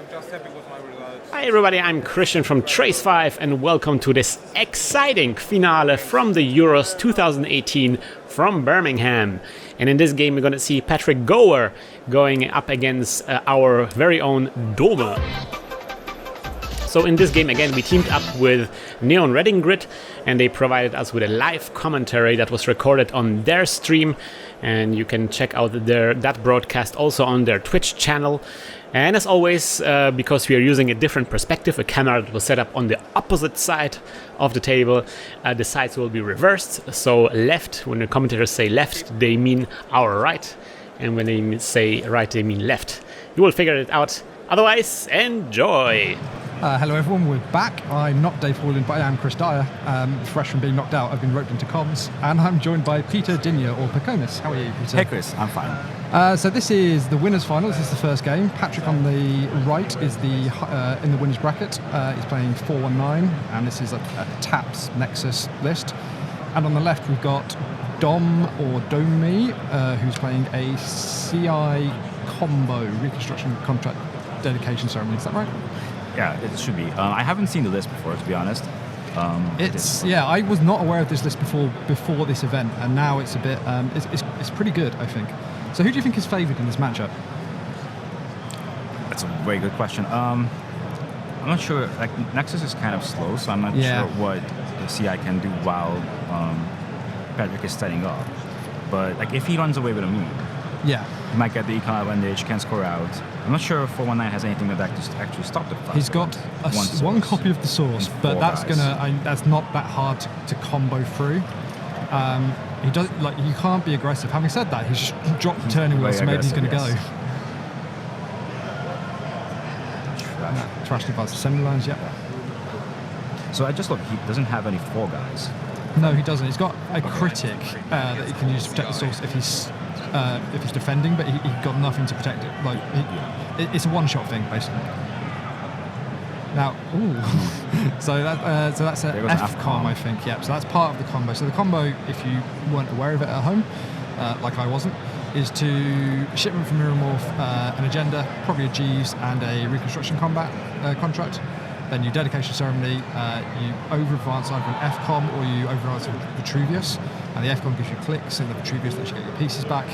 just happy with my results. Hi everybody, I'm Krystian from Trace5 and welcome to this exciting finale from the Euros 2018 from Birmingham. And in this game we're going to see Patrick Gower going up against our very own Dome. So in this game again we teamed up with Neon Redding Grid and they provided us with a live commentary that was recorded on their stream, and you can check out that broadcast also on their Twitch channel. And as always, because we are using a different perspective, a camera that was set up on the opposite side of the table, the sides will be reversed. So left, when the commentators say left, they mean our right, and when they say right, they mean left. You will figure it out. Otherwise, enjoy! Hello everyone, we're back. I'm not Dave Hawlin, but I am Chris Dyer. Fresh from being knocked out, I've been roped into comms, and I'm joined by Peter Dinya, or Paconis. How are you, Peter? Hey Chris, I'm fine. So this is the winners' final. This is the first game. Patrick on the right is in the winners' bracket. He's playing 419, and this is a TAPS Nexus list. And on the left we've got Dom, or Domi, who's playing a CI combo reconstruction contract dedication ceremony. Is that right? Yeah, it should be. I haven't seen the list before, to be honest. I was not aware of this list before this event, and now it's a bit. It's pretty good, I think. So, who do you think is favoured in this matchup? That's a very good question. I'm not sure. Like Nexus is kind of slow, so I'm not sure what the CI can do while Patrick is setting up. But like, if he runs away with a move, he might get the econ advantage, can score out. I'm not sure if 419 has anything that actually stop the fight. He's got one copy of the source, but that's not that hard to combo through. He does you can't be aggressive. Having said that, he's just dropped the turning wheel, so maybe he's going to go. Trash device assembly lines, So I just look. He doesn't have any 4 guys. No, he doesn't. He's got a critic that he can use to protect the source if he's defending, but he got nothing to protect it. It's a one-shot thing, basically. Now, so that's an F-com, I think. Yeah, so that's part of the combo. So the combo, if you weren't aware of it at home, like I wasn't, is to shipment from Mirrormorph, an agenda, probably a Jeeves, and a reconstruction combat contract. Then you dedication ceremony, you over-advance either an F-com or you over-advance with Vitruvius, and the F-com gives you clicks and the Vitruvius lets you get your pieces back,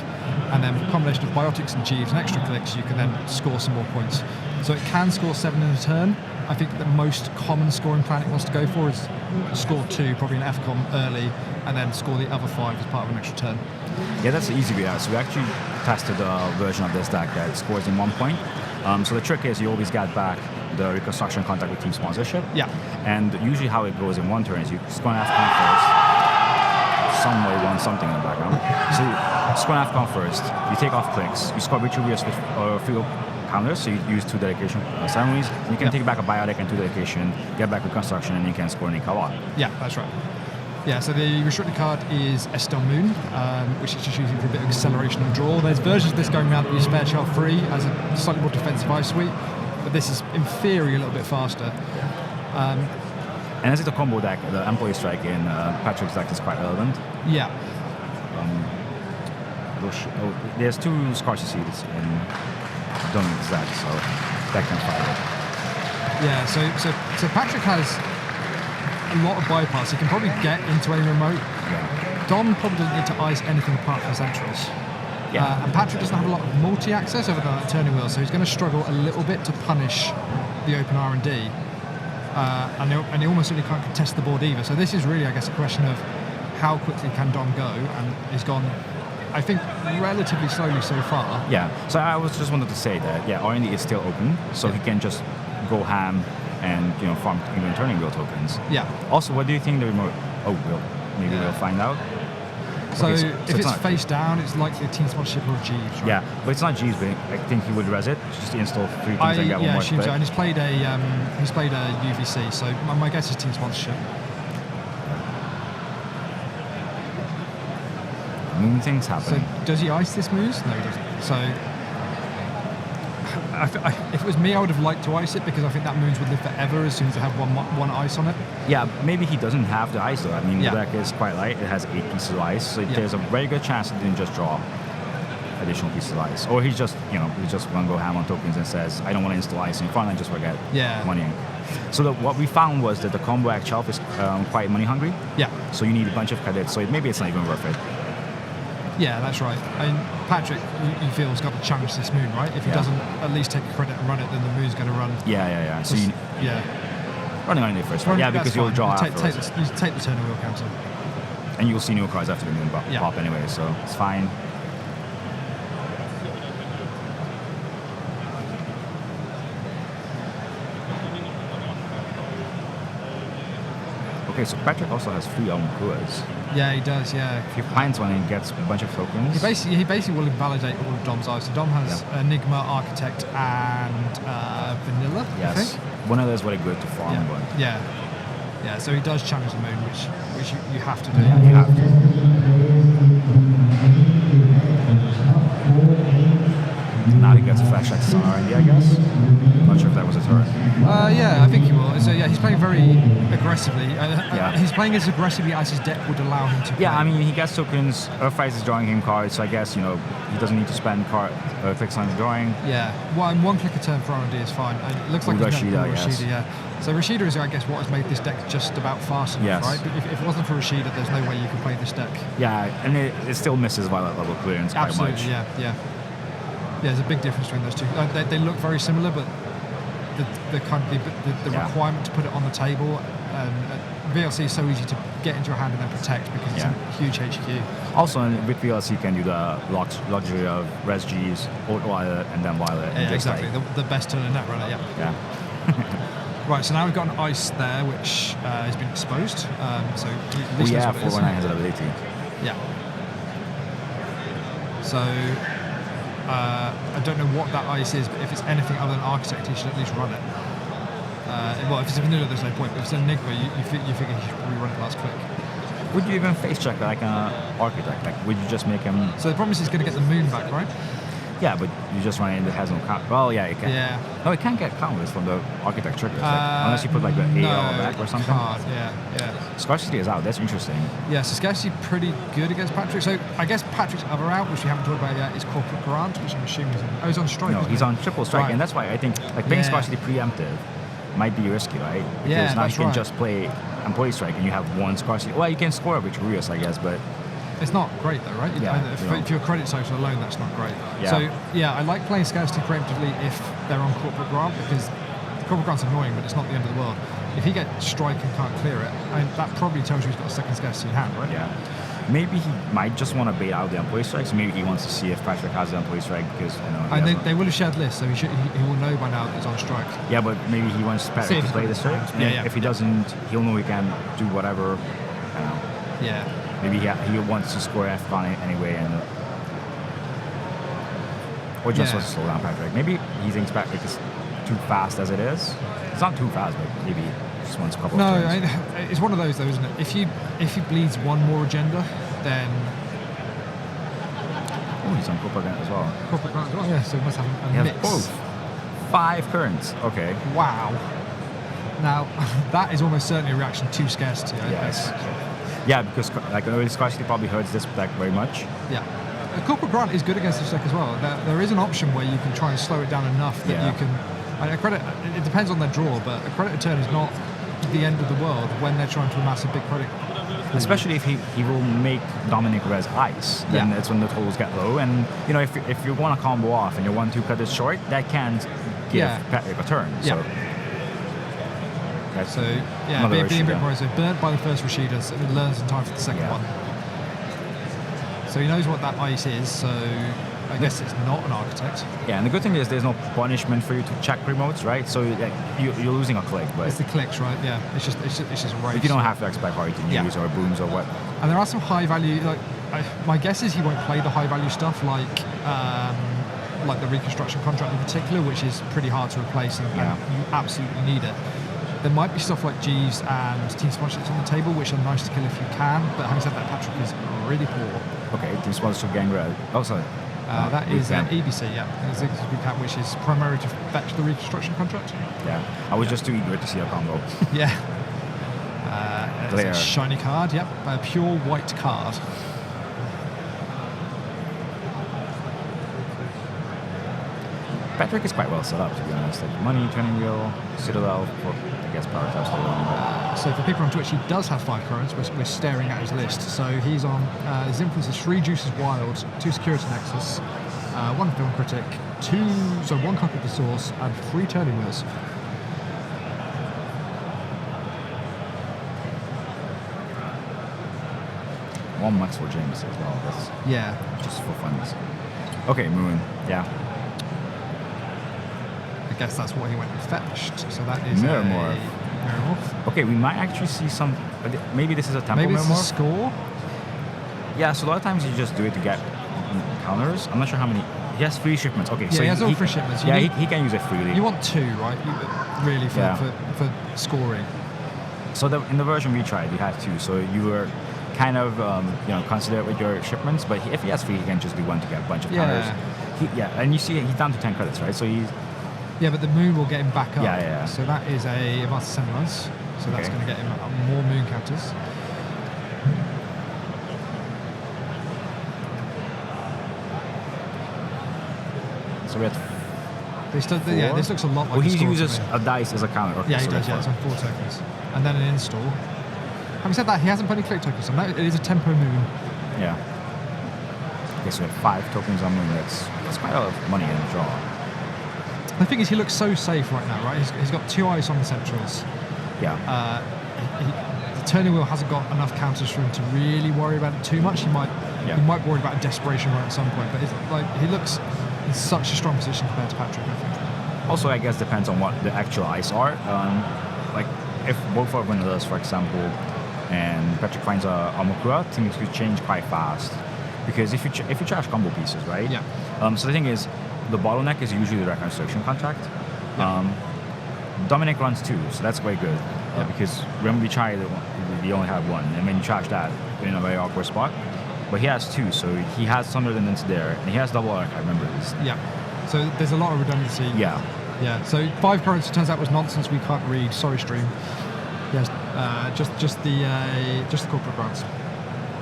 and then with a combination of biotics and Jeeves and extra clicks you can then score some more points. So it can score 7 in a turn. I think the most common scoring plan it wants to go for is score 2, probably an F-com early, and then score the other 5 as part of an extra turn. Yeah, that's the easy way out. So we actually tested a version of this deck that scores in 1 point. So the trick is you always get back the reconstruction contact with team sponsorship. Yeah. And usually how it goes in 1 turn is you score an F-con first. Somewhere you want something in the background. So you score an F-con first, you take off clicks, you score Vitruvius with field counters, so you use 2 dedication ceremonies. You can take back a biotic and 2 dedication, get back reconstruction, and you can score an Ikawa. Yeah, that's right. Yeah, so the restricted card is Estelle Moon, which is just using for a bit of acceleration and draw. There's versions of this going around that use Spare Child 3 as a slightly more defensive ice suite, but this is in theory a little bit faster. And as it's a combo deck, the Employee Strike in Patrick's deck is quite relevant. Yeah. There's 2 Scarcity Seeds in Dominic's deck, so that can fire it. Yeah, so Patrick has a lot of bypass. He can probably get into a remote. Yeah. Dom probably doesn't need to ice anything apart from centrals. Yeah. And Patrick doesn't have a lot of multi-access over the turning wheel, so he's going to struggle a little bit to punish the open R&D. And he almost really can't contest the board either. So this is really, I guess, a question of how quickly can Dom go, and he's gone, I think, relatively slowly so far. Yeah, so I was just wanted to say that, R&D is still open, so he can just go ham and farm even turning wheel tokens. Yeah. Also, what do you think the remote? We'll find out. So if it's face down, it's likely a team sponsorship or a Jeeves, right? Yeah, but it's not Jeeves, but I think he would res it, just install 3 things and get one more click. And he's played a UVC, so my guess is team sponsorship. Moon things happen. So does he ice this moose? No, he doesn't. So if it was me, I would have liked to ice it because I think that moons would live forever as soon as I have one ice on it. Yeah, maybe he doesn't have the ice though. I mean, the deck is quite light. It has 8 pieces of ice, so there's a very good chance it didn't just draw. additional pieces of ice. Or he's just, he's just going to go ham on tokens and says, I don't want to install ice in front and just forget money ink. So what we found was that the combo itself is quite money hungry. Yeah. So you need a bunch of credits, so maybe it's not even worth it. Yeah, that's right. I mean, Patrick, you feel, has got to challenge this moon, right? If he doesn't at least take a credit and run it, then the moon's going to run. Yeah. So running on it first, because you'll draw afterwards. You take the turn of wheel counter. And you'll see new cards after the moon pop anyway, so it's fine. Okay, so Patrick also has 3 Kuas. Yeah, he does, yeah. If he finds one and gets a bunch of tokens... He basically will invalidate all of Dom's eyes. So Dom has Enigma, Architect, and Vanilla, yes. I think. One of those very good to farm, but... Yeah, so he does challenge the moon, which you have to do. Yeah, you have to. Now he gets a flash access on R&D, I guess. Not sure if that was a turn. Yeah, I think he will. So he's playing very aggressively. He's playing as aggressively as his deck would allow him to play. Yeah, I mean, he gets tokens. Earthrise is drawing him cards, so I guess, he doesn't need to spend clicks on his drawing. Yeah, well, and 1 click a turn for R&D is fine. It looks like Rashida, Rashida, So Rashida is, I guess, what has made this deck just about fast enough, right? But if it wasn't for Rashida, there's no way you could play this deck. Yeah, and it still misses violet level clearance quite much. Yeah, there's a big difference between those two. They look very similar, but the requirement to put it on the table, VLC is so easy to get into your hand and then protect because it's a huge HQ. Also, with VLC, you can do the luxury of res Gs, violet, and then violet. Yeah, exactly. The best turn in Netrunner, yeah. Right, so now we've got an ice there, which has been exposed. So at least that's what it is. 419 has ability. Yeah. So I don't know what that ice is, but if it's anything other than Architect, you should at least run it. Well, if it's a vanilla, there's no point. But if it's an Enigma, you figure you should probably run it last click. Would you even face check like an Architect? Like, would you just make him... So the problem is he's going to get the moon back, right? Yeah, but you just run it and it has no count. Well, yeah, it can. Yeah. No, it can't get counters from the Architect triggers. Unless you put like the AL back or something. Can't. Yeah. Scarcity is out. That's interesting. Yeah, so Scarcity pretty good against Patrick. So I guess Patrick's other out, which we haven't talked about yet, is Corporate Grant, which I'm assuming he's on strike. No, he's on triple strike, and that's why I think playing Scarcity preemptive might be risky, right? Because now you can just play Employee Strike and you have 1 Scarcity. Well, you can score Victorious, I guess, but... It's not great though, right? If you're credit total alone, that's not great. Yeah. So I like playing Scarcity preemptively if they're on Corporate Grant, because Corporate Grant's annoying, but it's not the end of the world. If he gets strike and can't clear it, that probably tells you he's got a second Scarcity in hand, right? Yeah. Maybe he might just want to bait out the Employee Strike, so maybe he wants to see if Patrick has the Employee Strike, because they will have shared lists, so he will know by now that he's on strike. Yeah, but maybe he wants Patrick to play the strike. If he doesn't, he'll know he can do whatever. I don't know. Yeah. Maybe he wants to score F on it anyway, or just wants to slow down Patrick. Maybe he thinks Patrick is too fast as it is. It's not too fast, but maybe just wants a couple of turns. No, it's one of those though, isn't it? If he bleeds one more agenda, then... Oh, he's on Corporate Grant as well. Corporate Grant as well, yeah, so he must have a mix. Both. 5 currents, okay. Wow. Now, that is almost certainly a reaction to Scarcity. Yes. Yeah, because early Scarcity probably hurts this deck very much. Yeah. Corporate Grant is good against this deck as well. There is an option where you can try and slow it down enough that you can... it depends on their draw, but a credit turn is not the end of the world when they're trying to amass a big credit. Especially if he will make Dominic res ice, then that's when the totals get low. And if you want to combo off and you're 1-2 credits short, that can give Patrick a turn. So. So being a bit more so burnt by the first Rashida, so he learns in time for the second one. So he knows what that ice is, so I guess it's not an Architect. Yeah, and the good thing is there's no punishment for you to check remotes, right? So you're losing a click, but it's the clicks, right? Yeah, it's just a race. But you don't have to expect party news or booms or what. And there are some high value. My guess is he won't play the high value stuff like the reconstruction contract in particular, which is pretty hard to replace, and you absolutely need it. There might be stuff like Jeeves and Team Sponsorships on the table, which are nice to kill if you can, but having said that, Patrick is really poor. Okay, Team Sponsorship Gangrel. Oh, sorry. That is an EBC, which is primarily to fetch the reconstruction contract. Yeah, I was just too eager to see a combo. It's a shiny card, a pure white card. Patrick is quite well set up, to be honest. Like money, turning wheel, citadel, for I guess power taps later on. So for people on Twitch, he does have 5 currents. We're staring at his list. So he's on his influence is 3 juices wild, 2 security nexus, 1 film critic, 1 copy of the source, and 3 turning wheels. One max for James as well. That's just for fun. Okay, Moon. Yeah. I guess that's what he went and fetched. So that is Mirror a Morph. Mirror Morph. Okay, we might actually see some. Maybe this is a tempo Maybe Mirror it's a Morph. score. Yeah, so a lot of times you just do it to get counters. I'm not sure how many. He has 3 shipments. Okay, so he has all 3 shipments. He can use it freely. You want 2, right? Really for scoring. So in the version we tried, you had 2. So you were kind of considerate with your shipments, but if he has 3, he can just do 1 to get a bunch of counters. And you see he's down to 10 credits, right? So he's but the moon will get him back up. Yeah. So that is a Advanced Seminars. So that's going to get him more moon counters. So we had. This looks a lot like. Well, he uses a dice as a counter. Okay, he does. Yeah, it's on 4 tokens, and then an install. Having said that, he hasn't put any click tokens on. It is a tempo moon. Yeah. Okay, so we have 5 tokens on moon. That's quite a lot of money in the draw. The thing is, he looks so safe right now, right? He's got 2 ice on the centrals. Yeah. The turning wheel hasn't got enough counters for him to really worry about it too much. He might worry about a desperation right at some point, but he looks in such a strong position compared to Patrick, I think. Also, I guess depends on what the actual ice are. Like if both are vanillas, for example, and Patrick finds a Mokura, things could change quite fast. Because if you charge combo pieces, right? Yeah. So the thing is, the bottleneck is usually the reconstruction contract. Dominic runs 2, so that's very good. Because when we tried, we only had 1, and when you charge that, you're in a very awkward spot. But he has 2, so he has some redundancy there, and he has double archive members. Yeah. So there's a lot of redundancy. Yeah. Yeah. So 5 currents, it turns out, was nonsense. We can't read. Sorry, stream. Yes. Just the corporate grants.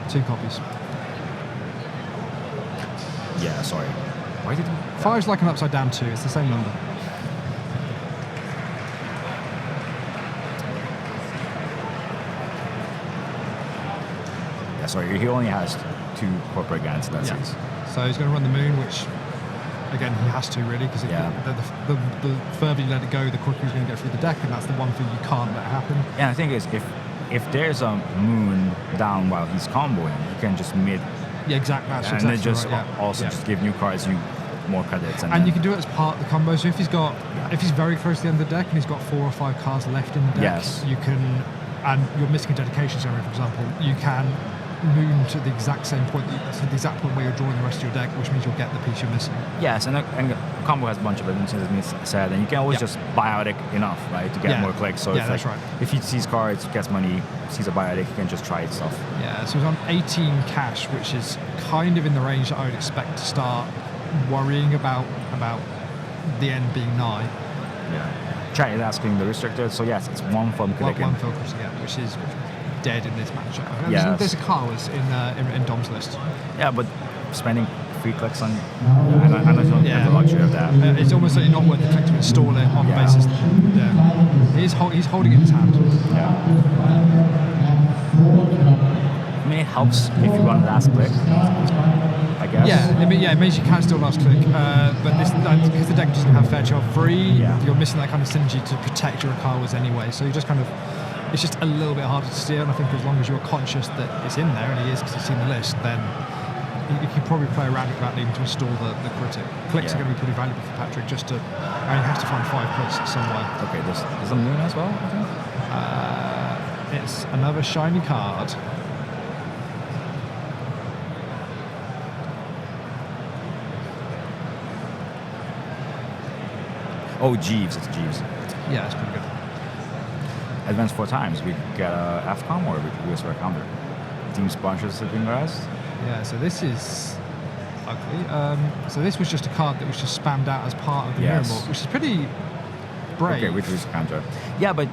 2 copies. Yeah. Sorry. Why did he? 5's like an upside down 2. It's the same number. Yeah. Sorry. He only has 2 corporate grants. That's it. So he's going to run the moon, which. Again, he has to really, because the further you let it go, the quicker he's going to get through the deck, and that's the one thing you can't let happen. Yeah, the thing is, if there's a moon down while he's comboing, you can just mid. Yeah, exactly. That's and exactly then just right, also just give new cards you more credits. And you can do it as part of the combo. So if he's very close to the end of the deck and he's got 4 or 5 cards left in the deck, you can, and you're missing a dedication ceremony, for example, you can moon to the exact same point, to the exact point where you're drawing the rest of your deck, which means you'll get the piece you're missing. Yes, and combo has a bunch of items, as Miss said, and you can always just biotic enough, right, to get more clicks. So that's right. If he sees cards, gets money, sees a biotic, he can just try stuff. Yeah, so he's on 18 cash, which is kind of in the range that I would expect to start worrying about the end being nigh. Yeah. Chat is asking the restricted, so yes, it's 1 from clicking. 1 focus, which is dead in this matchup. There's a Kawas in Dom's list. Yeah, but spending 3 clicks on, I don't have the luxury of that. It's almost certainly not worth the click to install it on the basis. He's holding it in his hand. Yeah. I mean, it helps if you run last click, I guess. Yeah, it means you can still last click, but because the deck doesn't have fair child free, you're missing that kind of synergy to protect your Akawas anyway. So you just kind of. It's just a little bit harder to steer, and I think as long as you're conscious that it's in there, and he is because he's seen the list, then you can probably play around it without needing to install the critic. Clicks are going to be pretty valuable for Patrick, he has to find 5 clicks somewhere. Okay, there's a moon as well, I think? It's another shiny card. Oh, Jeeves, it's Jeeves. Yeah, it's pretty good. Advance 4 times, we get a FCOM or we US Rare Counter. Team sponsors Sleeping Grass. Yeah, so this is ugly. So this was just a card that was just spammed out as part of the Mirror Morph, which is pretty brave. Okay, which was counter. Yeah, but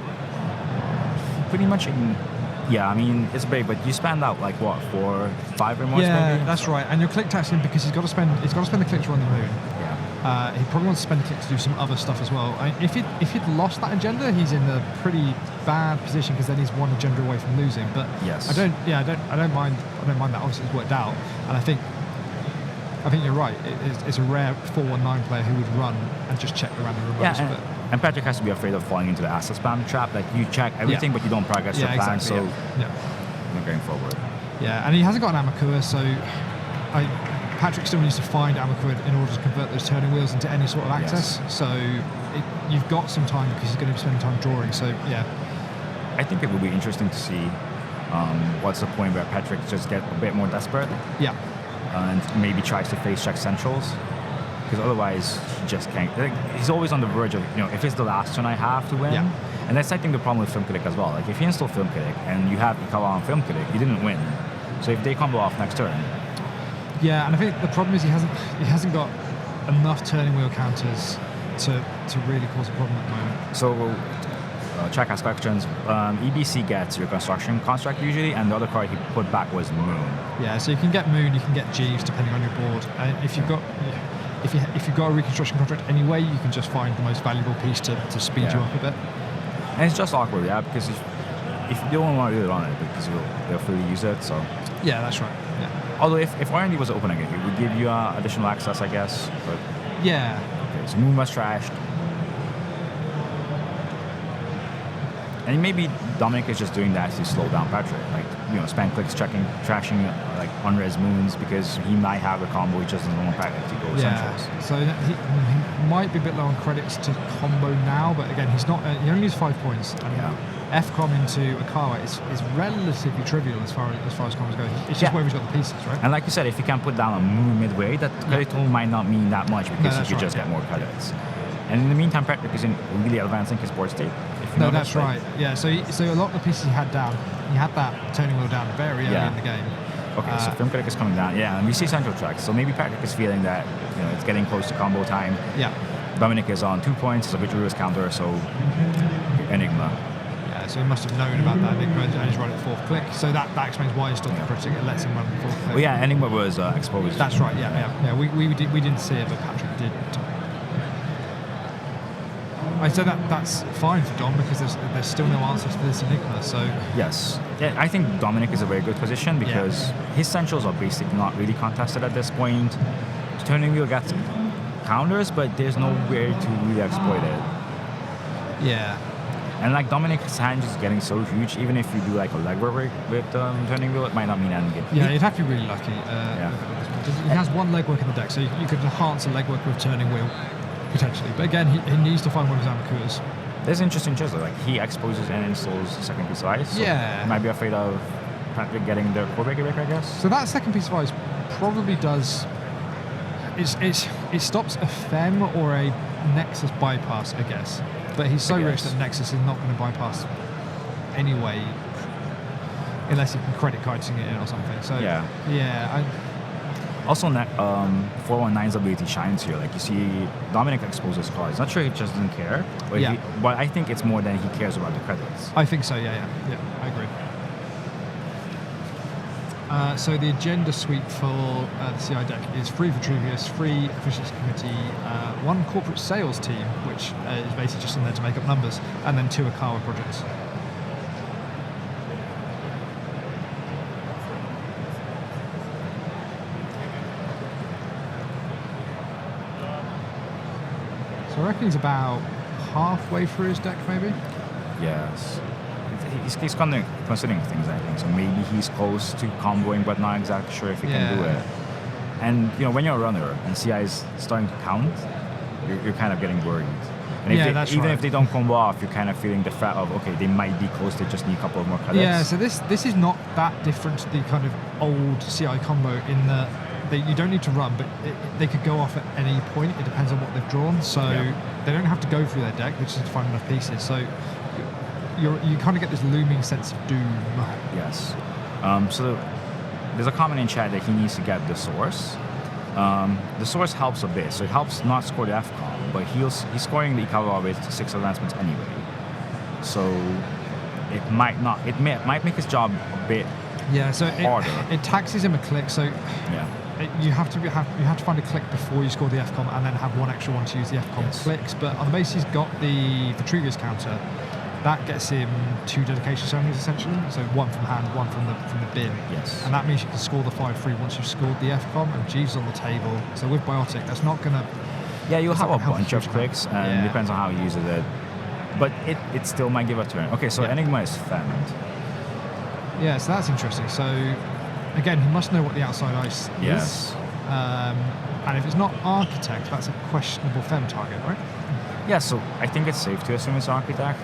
pretty much I mean, it's brave, but you spammed out like what, 4, 5 remorse maybe? Yeah, that's right. And you're click taxing him because he's got to spend the click to run the moon. Yeah. He probably wants to spend a click to do some other stuff as well. If he'd lost that agenda, he's in a pretty bad position because then he's one agenda away from losing. But yes. I don't mind that. Obviously, it's worked out, and I think you're right. It's a rare 4-1-9 player who would run and just check the random remotes. Yeah, and Patrick has to be afraid of falling into the asset spam trap. Like you check everything, but you don't progress the plan. Exactly, so you're going forward. Yeah, and he hasn't got an Amakua, so Patrick still needs to find Amakua in order to convert those turning wheels into any sort of access. Yes. So you've got some time because he's going to be spending time drawing. So yeah, I think it will be interesting to see what's the point where Patrick just gets a bit more desperate. Yeah. And maybe tries to face check centrals, because otherwise he just can't. Like, he's always on the verge of, if it's the last turn I have to win. Yeah. And that's, I think, the problem with Film Critic as well. Like, if you install Film Critic and you have Ikawa on Film Critic, you didn't win. So if they combo off next turn. Yeah, and I think the problem is he hasn't got enough turning wheel counters to really cause a problem at the moment. So check has questions. EBC gets your construction construct usually, and the other card he put back was Moon. Yeah, so you can get Moon, you can get Jeeves depending on your board. If you've got a reconstruction contract anyway, you can just find the most valuable piece to speed you up a bit. And it's just awkward, because if you don't want to do it on it, because they'll fully use it. So yeah, that's right. Yeah. Although if R&D was open again, it would give you additional access, I guess. But yeah. Okay, so Moon was trashed. And maybe Dominic is just doing that to slow down Patrick. Like, spam clicks, trashing like unres Moons, because he might have a combo he just doesn't want Patrick to go centrals. So he might be a bit low on credits to combo now, but again, he's not. He only needs 5 points. And F-com into Ikawa is relatively trivial as far as combos go. It's just where he's got the pieces, right? And like you said, if you can put down a Moon midway, that credit tool might not mean that much, because you could just get more credits. And in the meantime, Patrick isn't really advancing his board state. No, that's right. Yeah, so a lot of the pieces he had down, he had that turning wheel down very early in the game. Okay, so Film Critic is coming down. Yeah, and we see central tracks. So maybe Patrick is feeling that it's getting close to combo time. Yeah. Dominic is on 2 points, so which is counter, so Enigma. Yeah, so he must have known about that Enigma and he's run at 4th click. So that explains why he's still critic. It lets him run at 4th click. Well, yeah, Enigma was exposed. That's right. Yeah. We didn't see it, but Patrick did. I said that's fine for Dom because there's still no answers to this Enigma. So yes, yeah, I think Dominic is a very good position because his centrals are basically not really contested at this point. Turning wheel gets counters, but there's nowhere to really exploit it. Yeah. And like Dominic's hand is getting so huge, even if you do like a legwork with turning wheel, it might not mean anything. Yeah, you'd have to be really lucky. He has one legwork in the deck, so you could enhance a legwork with turning wheel. Potentially, but again, he needs to find one of his Amakuras. There's interesting choice though. Like he exposes and installs second piece of ice. So he might be afraid of Patrick getting the core breaker, I guess. So that second piece of ice probably does. It stops a Fem or a Nexus bypass, I guess. But he's so rich that Nexus is not going to bypass anyway, unless you can credit kiting it in or something. So also, 419's ability shines here. Like you see, Dominic exposes cards. Not sure he just doesn't care, but I think it's more than he cares about the credits. I think so. Yeah, I agree. So the agenda suite for the CI deck is 3 Vitruvius, 3 Efficiency Committee, 1 Corporate Sales Team, which is basically just in there to make up numbers, and then 2 Ikawa projects. I reckon he's about halfway through his deck, maybe? Yes. He's considering things, I think. So maybe he's close to comboing, but not exactly sure if he can do it. And, when you're a runner and CI is starting to count, you're kind of getting worried. And if they don't combo off, you're kind of feeling the threat of, okay, they might be close, they just need a couple of more credits. Yeah, so this is not that different to the kind of old CI combo in that you don't need to run, but they could go off at any point. It depends on what they've drawn. So they don't have to go through their deck. They just have to find enough pieces. So you kind of get this looming sense of doom. Yes. So there's a comment in chat that he needs to get the source. The source helps a bit. So it helps not score the FCOM, but he's scoring the Ikawa with 6 advancements anyway. So it might make his job a bit so harder. It taxes him a click. So you have to find a click before you score the FCOM, and then have one extra one to use the FCOM clicks. But on the basis he's got the Vitruvius counter, that gets him 2 dedication ceremonies essentially. So one from hand, one from the bin. Yes. And that means you can score the 5-3 once you've scored the FCOM, and Jeeves on the table. So with Biotic, that's not gonna. Yeah, you'll have a bunch of clicks, and depends on how you use it. But it still might give a turn. Okay, so Enigma is femmed. Yeah, so that's interesting. So again, he must know what the outside ice Yes. is. And if it's not Architect, that's a questionable fem target, right? Yeah, so I think it's safe to assume it's Architect.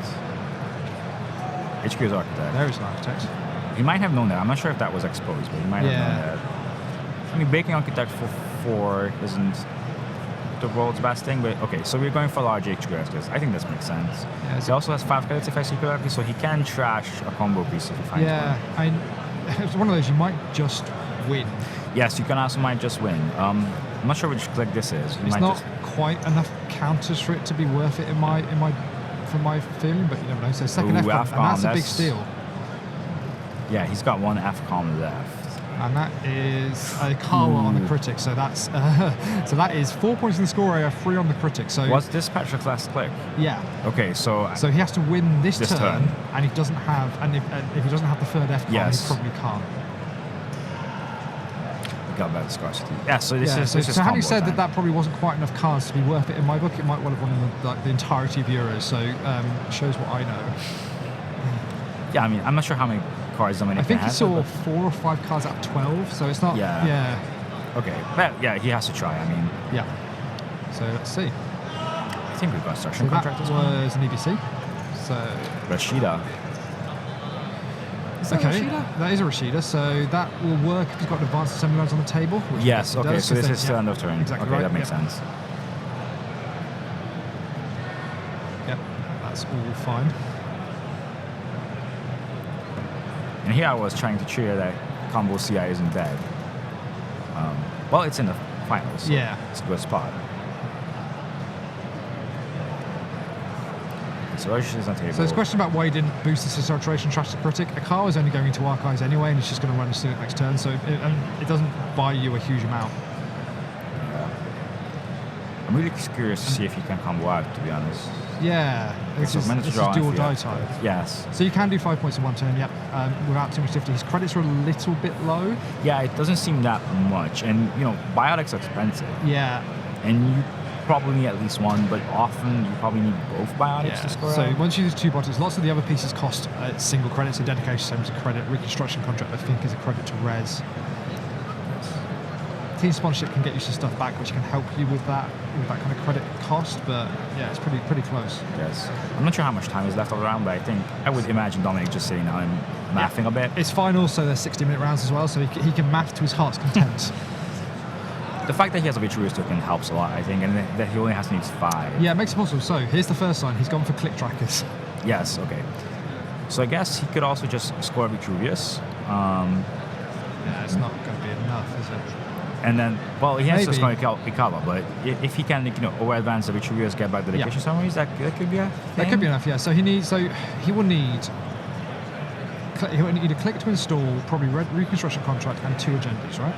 HQ is Architect. There is an Architect. He might have known that. I'm not sure if that was exposed, but he might have known that. I mean, breaking Architect for 4 isn't the world's best thing, but okay, so we're going for large HQ after. I think this makes sense. Yeah, he also has 5 credits if I see correctly, so he can trash a combo piece if he finds one. It's one of those you might just win. Yes, you can also might just win. I'm not sure which click this is. It's not quite enough counters for it to be worth it from my feeling, but you never know. So second FCOM, and that's a big steal. Yeah, he's got 1 FCOM left. And that is a Kawa on the critic. So that's that is 4 points in the score area, 3 on the critic. So was this Patrick's last click? Yeah. Okay, so he has to win this turn, and he doesn't have, if he doesn't have the third FCOM, he probably can't. Got better scarcity. Yeah, so this is so having said that probably wasn't quite enough cards to be worth it in my book, it might well have won the entirety of Euros. So shows what I know. Yeah, I mean, I'm not sure how many cards Dominic has. I think he saw 4 or 5 cards out of 12, so it's not. Yeah. Okay, but yeah, he has to try. I mean. Yeah. So let's see. I think we've got Structuring Contract as well. That was an EBC. So. Rashida. Okay, that is a Rashida, so that will work if he's got advanced assembly lines on the table. Yes, okay, so this is still end of turn. Exactly okay, right. that makes sense. Yep, that's all fine. And here I was trying to cheer that combo CI isn't dead. Well, it's in the finals, so it's a good spot. So Roche is on the table. So there's a question about why he didn't boost the saturation trash to critic. Akawa is only going into Archives anyway, and he's just going to run to it next turn, so it doesn't buy you a huge amount. Yeah. I'm really curious to see if he can combo out, to be honest. Yeah, this is do or die type. Yes. So you can do 5 points in one turn, without too much difficulty. His credits are a little bit low. Yeah, it doesn't seem that much, and Biotic's expensive. Yeah. And you probably need at least one, but often you probably need both Biotics to score. So once you use 2 bottles, lots of the other pieces cost single credits. So dedication same as a credit. Reconstruction contract, I think, is a credit to res. Team sponsorship can get you some stuff back, which can help you with that kind of credit cost. But yeah, it's pretty close. Yes, I'm not sure how much time is left of the round, but I would imagine Dominic just sitting down and mathing a bit. It's final, so there's 60-minute rounds as well, so he can math to his heart's content. The fact that he has a Vitruvius token helps a lot, I think, and that he only has to need 5. Yeah, it makes it possible. So here's the first sign. He's gone for click trackers. Yes, okay. So I guess he could also just score Vitruvius. Yeah, it's not going to be enough, is it? And then, well, he has to score Ikaba, but if he can, over advance the Vitruvius, get back the dedication summaries, that could be a thing. That could be enough, yeah. So he will need a click to install, probably Reconstruction Contract and 2 agendas, right?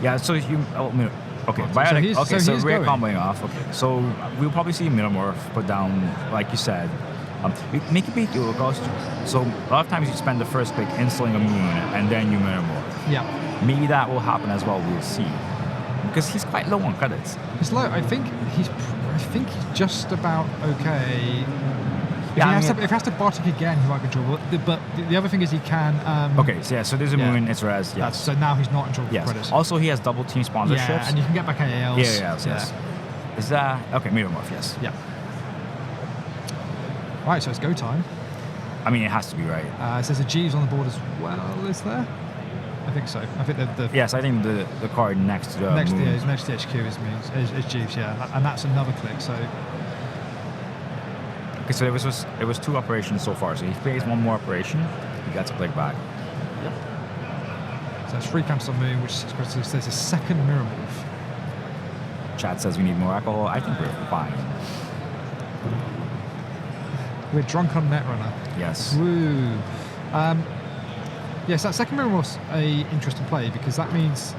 Yeah, so okay, Biotic, so we're comboing off. Okay, so we'll probably see Miramorph put down, like you said. Make it big, so a lot of times you spend the first click installing a moon and then you Miramorph. Yeah. Maybe that will happen as well, we'll see. Because he's quite low on credits. He's low, I think he's just about okay. If he has to Bartik again, he might be in trouble. But the other thing is he can. Okay, so there's a moon, it's res. Yes. So now he's not in trouble for credits. Also, he has double team sponsorships. Yeah, and you can get back AALs. Yes. Is that okay? Miramorph, yes. Yeah. Right, so it's go time. I mean, it has to be right. So there's a Jeeves on the board as well. Is there? I think so. I think yes, I think the card next to the next to the HQ is Jeeves. Yeah, and that's another click. So. Okay, so it was 2 operations so far. So he plays 1 more operation, he gets a click back. Yep. So that's 3 camps on moon, which is critical. So there's a second Miramorph. Chat says we need more alcohol. I think we're fine. We're drunk on Netrunner. Yes. Woo. Yes, that second Miramorph's a interesting play because that means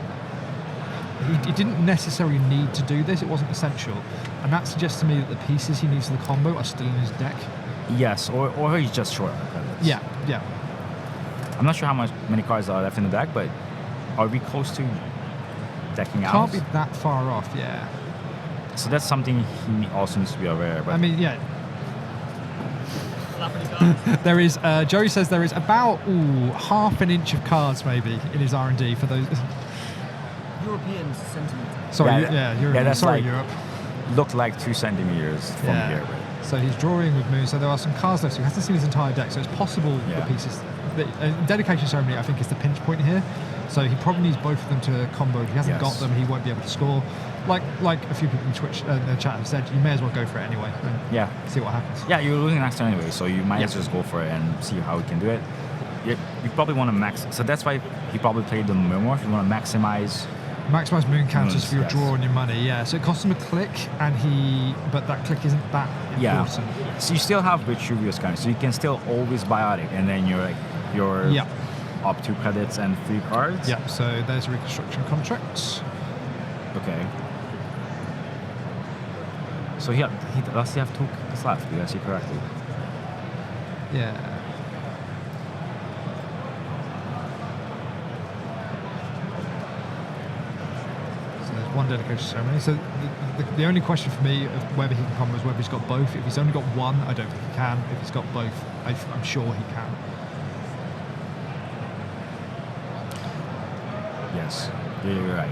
he didn't necessarily need to do this. It wasn't essential, and that suggests to me that the pieces he needs for the combo are still in his deck. Yes, or he's just short. Yeah. I'm not sure many cards are left in the deck, but are we close to decking out? Can't be that far off. Yeah. So that's something he also needs to be aware of. I mean, yeah. There is. Joey says there is about half an inch of cards maybe in his R&D for those. European centimeter. Sorry, Europe. That's Sorry, like, Europe. Look like 2 centimeters from here. But So he's drawing with moves. So there are some cards left. So he hasn't seen his entire deck. So it's possible the pieces. The dedication ceremony, I think, is the pinch point here. So he probably needs both of them to combo. If he hasn't got them, he won't be able to score. Like a few people in Twitch in the chat have said, you may as well go for it anyway. And see what happens. Yeah, you're losing next turn anyway, so you might as well just go for it and see how he can do it. You probably want to max. So that's why he probably played the Memoir. You want to maximize moon counters for your draw and your money. Yeah. So it costs him a click, but that click isn't that important. So you still have Vitruvius counters, so you can still always biotic, and then you're up 2 credits and 3 cards. Yeah. So there's a reconstruction contract. Okay. So he does he have 2 cards left? Did I see correctly? Yeah. So there's one dedication ceremony. So the only question for me of whether he can combo is whether he's got both. If he's only got one, I don't think he can. If he's got both, I'm sure he can. Yes. You're right.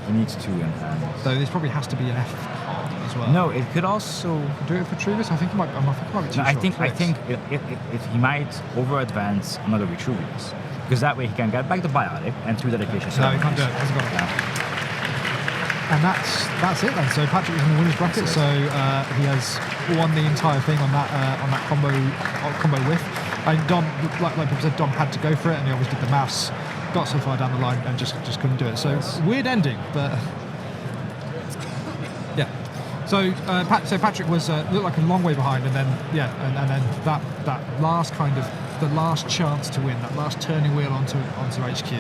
He needs 2 in hand. So this probably has to be an F card as well. No, it could also do it for Vitruvius. I think it might be too short. I think if he might over advance another Vitruvius, because that way he can get back the biotic and 2 dedications. No, he can't do it. He hasn't got it. And that's it then. So Patrick is going to win his bracket. So he has won the entire thing on that combo whiff. And Dom, like people said, Dom had to go for it, and he obviously did the maths. Got so far down the line and just couldn't do it. So weird ending, but yeah. So Patrick was looked like a long way behind, and then and then that last kind of the last chance to win, that last turning wheel onto HQ,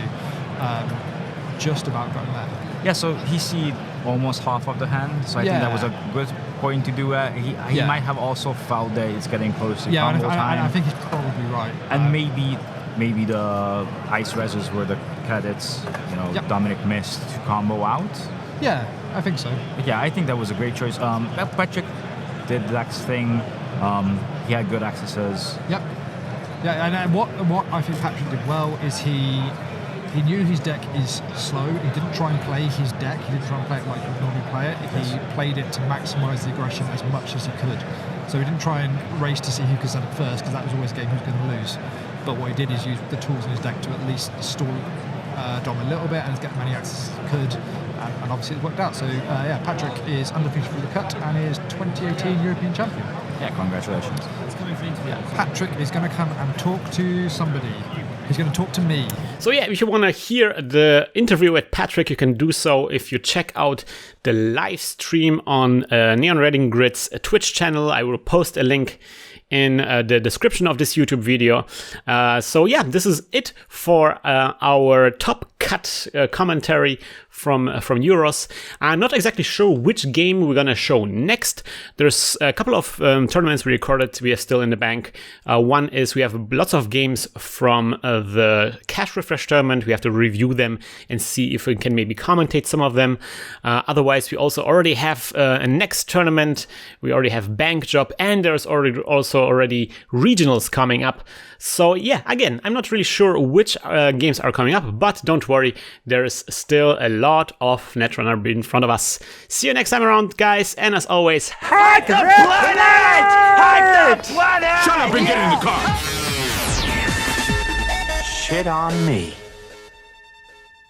just about got there. Yeah. So he see almost half of the hand. So I think that was a good point to do. He might have also felt that it's getting close to combo time. I think he's probably right. And maybe the ice reses were the credits, Dominic missed to combo out. Yeah, I think so. But yeah, I think that was a great choice. Patrick did the next thing. He had good accesses. Yep. Yeah, and what I think Patrick did well is he knew his deck is slow. He didn't try and play his deck. He didn't try and play it like he would normally play it. He played it to maximise the aggression as much as he could. So he didn't try and race to see who could set it first, because that was always a game he was going to lose. But what he did is use the tools in his deck to at least stall Dom a little bit and get as many access as he could. And obviously it worked out. So Patrick is undefeated through the cut and is 2018 European champion. Yeah, congratulations. It's coming for interview. Patrick is going to come and talk to somebody. He's going to talk to me. So yeah, if you want to hear the interview with Patrick, you can do so if you check out the live stream on Neon Redding Grid's Twitch channel. I will post a link in the description of this YouTube video. So yeah, this is it for our top cut commentary from Euros. I'm not exactly sure which game we're gonna show next. There's a couple of tournaments we recorded. We are still in the bank. One is we have lots of games from the Cash Refresh tournament. We have to review them and see if we can maybe commentate some of them. Otherwise, we also already have a next tournament. We already have Bank Job, and there's already regionals coming up. So yeah, again, I'm not really sure which games are coming up, but don't worry, there is still a lot of Netrunner in front of us. See you next time around, guys, and as always, Hype the planet! Hype the planet! Shut up and get in the car! Shit on me.